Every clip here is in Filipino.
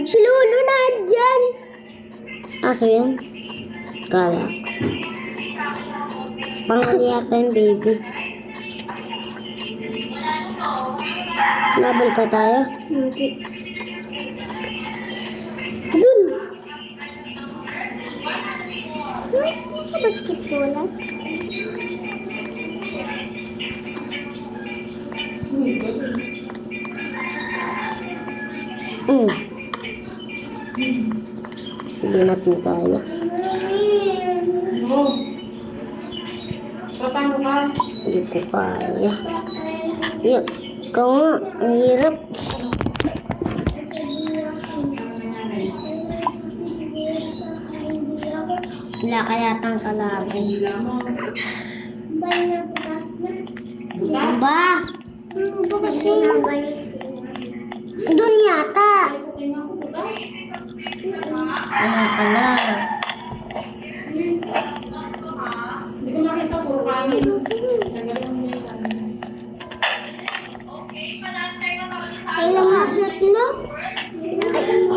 Si Lolo na dyan. Aso yan? Kala. Pangali yata yung baby. Labal ka tayo? Hindi. Dun! Nasa basketball ah? Hindi natin tayo. Paano ka? Hindi ko kaya. Yun. Ikaw nga. Ang hirap. Wala kaya tang kalaban. Ba? Ba kasi? Doon yata. Ano pala? Hindi ko nakita puro kami. Kailang masot mo?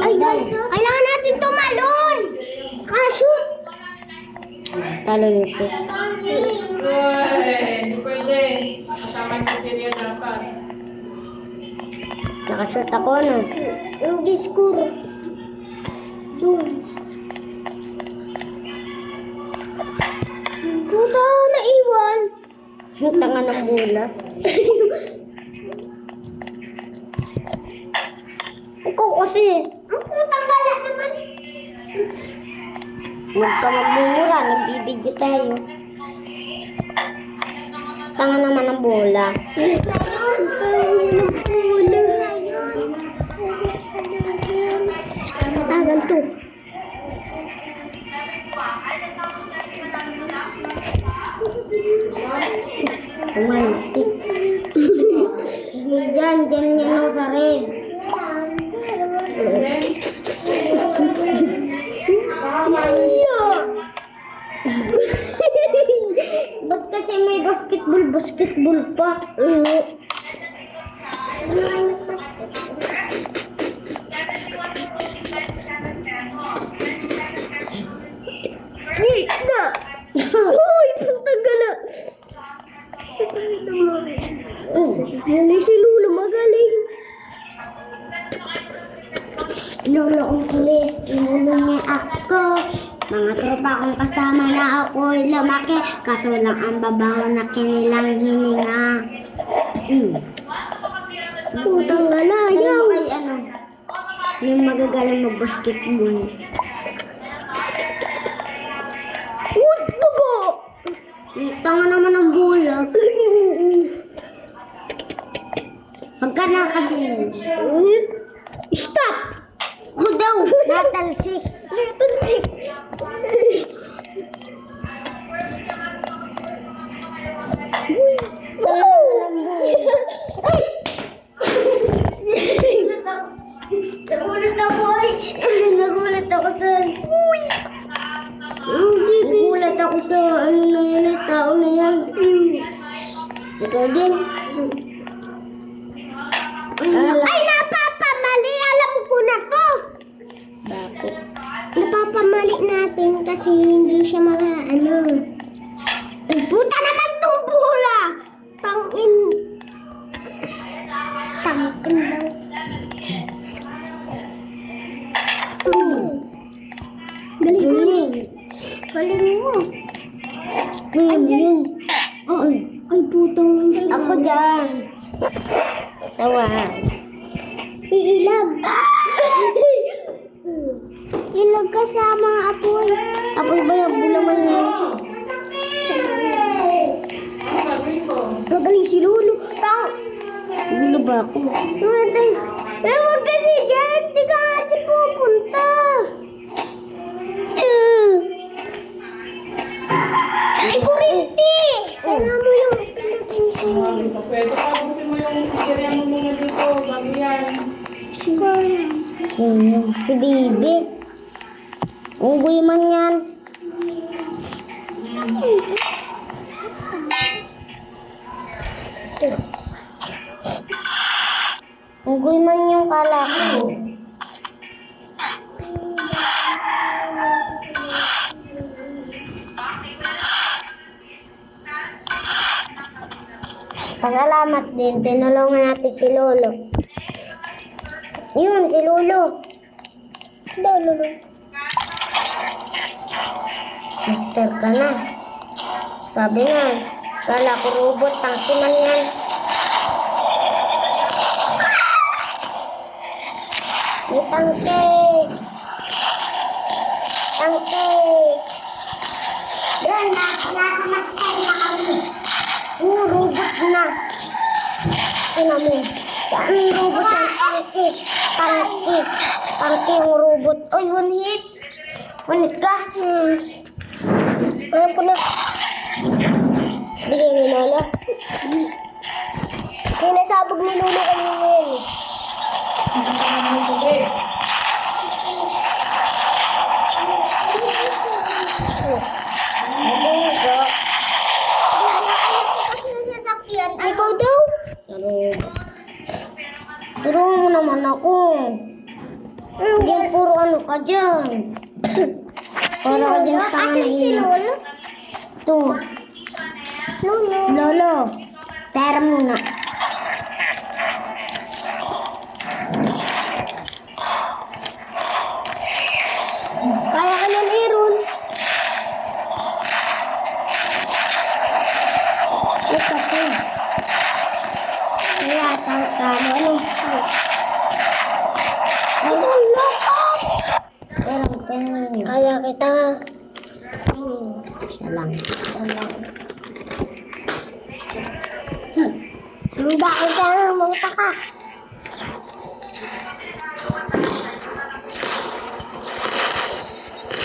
Ay, kailangan natin tumalon! Shoot! Talo yung shoot. Hindi pwede. Kasama yung criteria dapat. Nakashoot ako, no? Yung score. Doon. Puta, naiwan. Yung tanga ng bola. Ikaw kasi. Ang putang gala naman. Huwag ka magmumura. Nagbibidyo tayo. Tanga naman ng bola. Ganito. Umansik. Diyan yung sa red. Ba't kasi may basketball pa? Uy, na! Uy, putang gala! Si Lolo magaling. Lolo kong pulis, inulo niya ako. Mga tropa kong kasama na ako'y lumaki. Kaso lang ang babaho na kinilang hininga. Putang gala, yaw! Ay, ano? Yung magagaling mag-basketball. What the go? Tanga naman ang bola. Pagka nakasunod. Stop! Ako daw, natalsik. Natalsik. Nagulat ako ay. Nagulat ako sa... Uy! Nagulat ako sa ano na yan, tao na yan. Ikaw din. Ay, napapamali! Alam ko na to! Bakit? Napapamali natin kasi hindi siya mga ano. Ay, puta naman tong bola! Tangin daw. Galing. Galing mo. Ayun. Ay, putang. Ako dyan. Sawa. Iilag. Ilag ka sa mga apoy. Apoy ba yung bulaman yan? Magaling si Lolo. Lolo ba ako? Huwag kasi dyan. Di ka kasi pupunta. Ay, kurinti. Kailangan mo yung pinutin ko. Pwede pa gusto mo yung criteria mo muna dito. Bago yan. Si Bibi. Unggoy man yan. Unggoy man yung kala ko. Pasalamat din, tinulungan natin si Lolo. Yun, si Lolo. Lolo. Mister ka na. Sabi nga, kala ko robot, tangki man yan. May tangke. Tangke. Doon, nasa maskay na kami. Robot na. Tingnan mo. Saan yung robot ng tangke? Tangke. Tangke yung robot. Oy, one hit. One hit ka. Ano po na? Bigay ni Lolo. Yung nasabog ni Lolo kanina yun. Ikaw daw? Sarap. Tulungan mo naman ako. Hindi, puro ano ka dyan. Para ka dyan tanga na ina. Ito. Lolo. Pera muna. Kaya ka ng Aaron. Ito kasi. Kaya tama ano. Ayun, lakas! Kaya kita. Isa lang. Ang dahil ka na, mangta ka.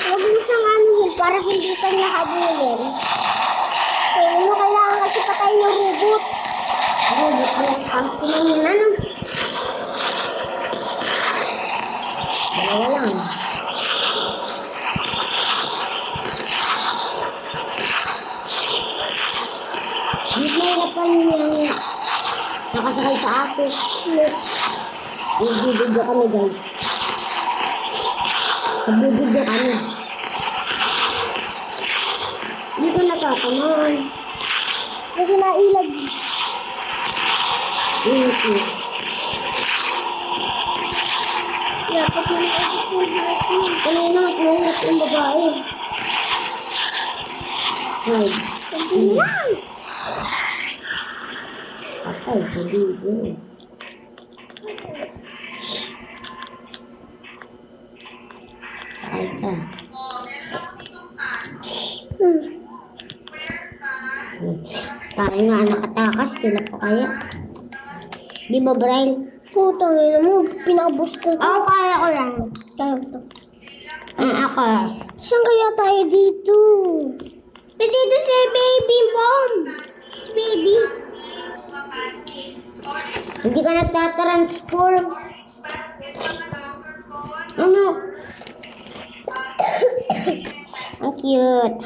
Huwag mo siyang anuhin para hindi ka niya habulin. Kaya kailangan kasi patayin ng robot. Robot mo yung kampi na yun, ano? Dalawa lang. Hindi mahirapan niya nakasakay sa ako. Nagbibidyo kami, guys. Nagbibidyo kami. Hindi ko nakakaman. Kasi nailag. Dapat mo na kanina mas mahirap yung babae. Ay. Sabi lang. Patay sa dito. Sakay ka. Tayo nga nakatakas, sila pa kaya. Di ba, Brian? Putang ina mo, pinakabos ka. Ako kaya ko lang. Kaya ko to. Ako. Saan kaya tayo dito? Dito si baby mom. Baby. Hindi ka nagtatransform. Ano? Ang cute.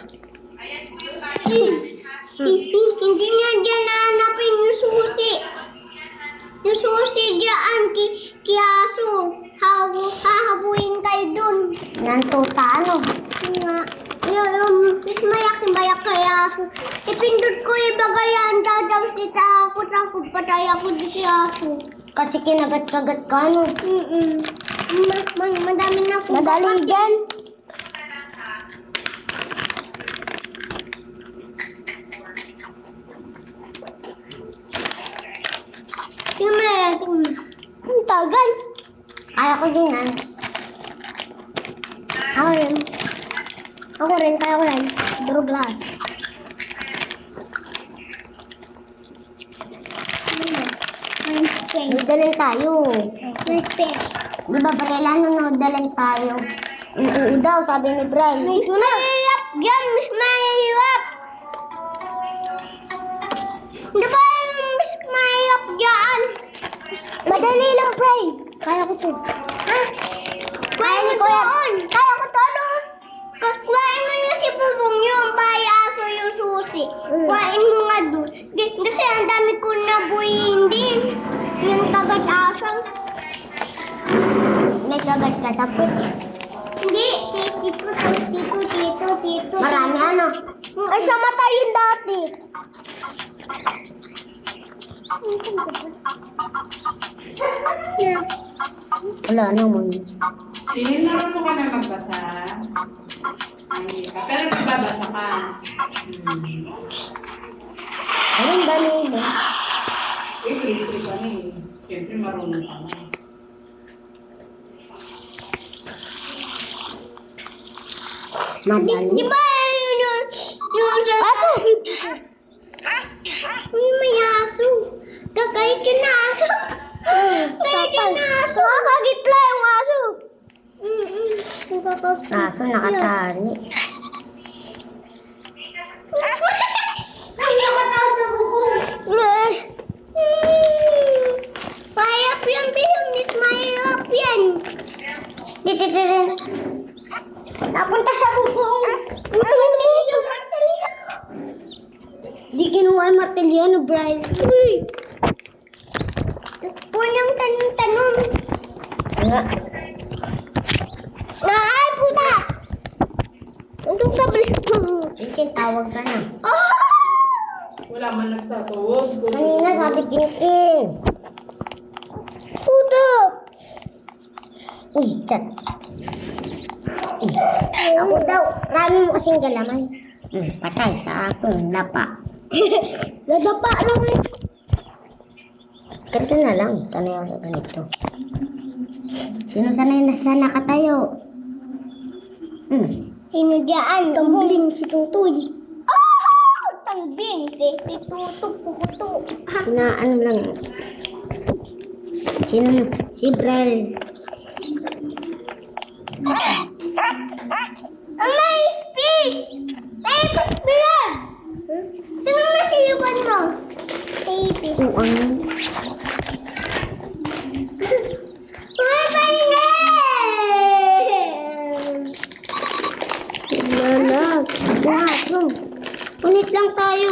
Hindi niya dyan nahanapin yung susi. Yung susi dyan, kiyaso. Hahabuin kayo dun. Yan, tuta, ano? Nga. Yung mayak kayaso. Ipindot ko yung bagayan. Dadaw si takot patay ako di siyaso. Kasi kinagat-kagat ka, ano? Madami na akong madali dyan. Ang tagal. Kaya ko din, ah. Ako rin, kaya ko rin. Durog lahat. Nagdalan tayo. Di ba, Barela, nagdalan tayo? Daw, sabi ni Brian. Ito na. Mahirap dyan, mahirap. Di ba, mahirap dyan? Madali lang, Brian. Kaya ko to. Ha? Kaya mo doon. Kaya ko to, ano? Kuhain mo yung si Pupong yung payaso yung susi. Kuhain mo nga doon. Kasi ang dami ko nabuhin din. Yung kagat-asang. May kagat ka sa put. Tito. Marami ano? Ay, sa mata yun dati. Wala naman. Sige, marunong ka na magbasa. Hindi ka. Pero nagbabasa ka. Ayun, dali mo. Eh, crazy ka na eh. Siyempre marunong ka na. Madali. Di ba yun aso? May aso. Kakait yun na aso. Kakait yun na aso. Nakakagitla yung aso. Aso nakatali. Ay, nakataas sa bubong. Mayap yan, Miss. Mayap yan. Dito. Napunta sa bubong. Yung martilyo. Di kinuha yung martilyo, no, Brian? Uy! Punang tanong. Nga. Ay, puta! Anong tablet mo? Kinkin, tawag ka na. Wala man nagtatawag. Kanina sabi Kinkin. Puta! Uy, chat. Ako daw, marami mo kasing galamay. Patay sa aso, lapa. Nadapa lang eh. Ganito na lang, sanay ako sa ganito. Sino sanay na siya nakatayo? Sino dyan? Tambling si Tutoy. Tambling si Tutoy, pukuto. Ano lang. Sino na? Si Brel. May fish! May fish bilang! Sino masiyukan mo? May fish. Oo, ano? Uy, pahingan! Wala. Wala. Punit lang tayo.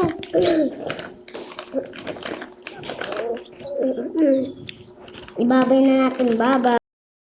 Ibabay na natin, baba.